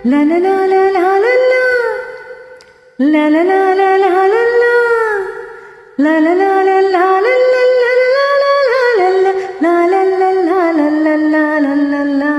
la la la la la la la la la la la la la la la la la la la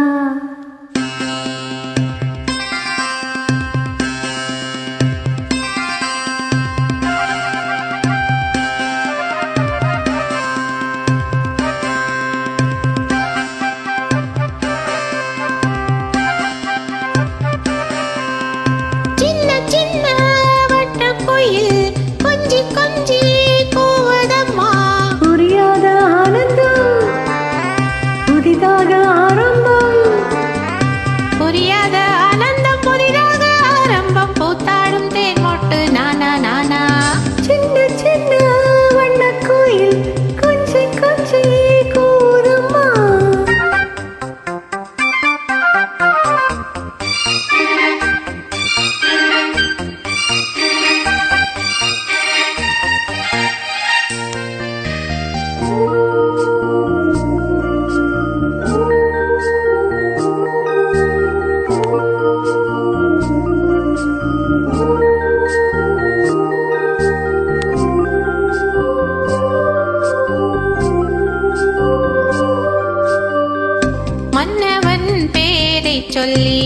சொல்லி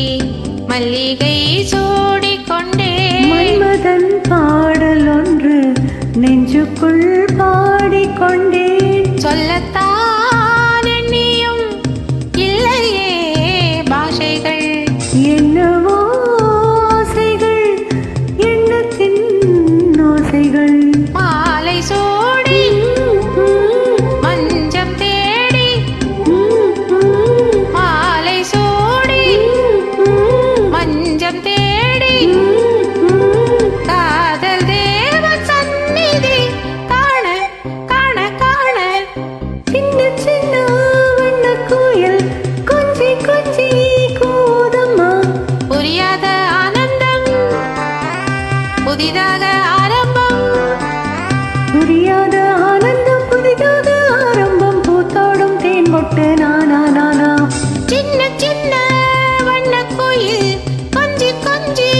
மல்லிகை சூடிக்கொண்டே மன்மதன் பாடல் ஒன்று நெஞ்சுக்குள் பாடிக்கொண்டே சொல்லத்தான் எண்ணியும் இல்லையே பாஷைகள் என்னவோ ஆசைகள் எண்ணத்தின் ஓசைகள் மாலை சூடி மஞ்சம் தேடி மாலை சூடி மஞ்சம் தேடி காதல் தேவன் சந்நிதி காண காண காண சின்ன சின்ன வண்ண கோயில் கொஞ்சி கொஞ்சி கூதம்மா புரியாத ஆனந்தம் புதிதாக ஆரம்பம் புரியாத ஆனந்தம் புதிதாக ஆரம்பம் பூத்தாடும் தேன் மொட்டு நானா நானா சின்ன சின்ன வண்ண கோயில் கொஞ்சி கொஞ்சி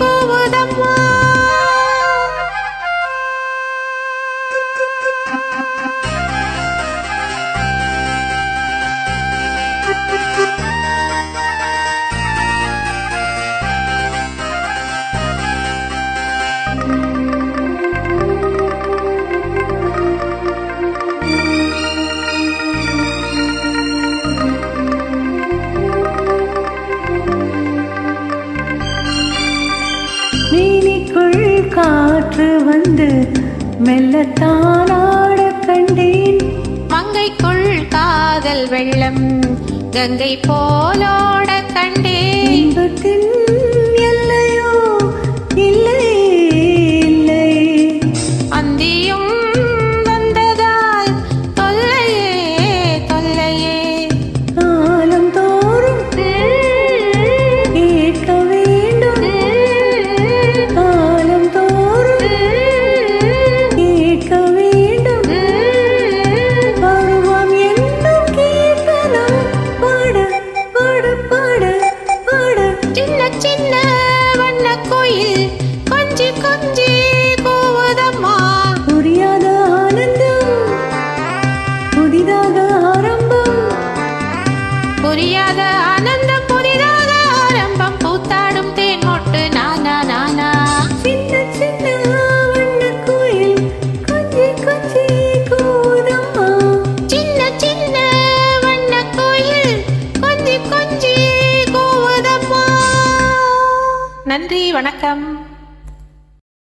கூவுதம்மா வீணிக்குள் காற்று வந்து மெல்லத்தான் ஆடக் கண்டேன் மங்கைக்குள் காதல் வெள்ளம் கங்கை போலோட கண்டேன் இன்பத்தின் எல்லையோ இல்லை இல்லை அந்தியும் வந்ததால் தொல்லையே தொல்லையே காலம் தோறும் கேட்க வேண்டும் காலம் தோறும் கேட்க வேண்டும் பருவம் என்னும் கீர்த்தனம் பாட பாட பாட பாட சின்ன சின்ன வண்ண கோயில் கொஞ்சி கொஞ்சி கூவுதம்மா புரியாத ஆனந்தம் புதிதாக ஆரம்பம் புரியாத ஆனந்தம் புதிதாக ஆரம்பம் பூத்தாடும் தேன் மொட்டு நானா நானா சின்ன சின்ன வண்ண கோயில் கொஞ்சி கொஞ்சி கூதம்மா சின்ன சின்ன வண்ண கோயில் கொஞ்சி கொஞ்சி கூவுதம்மா. நன்றி, வணக்கம்.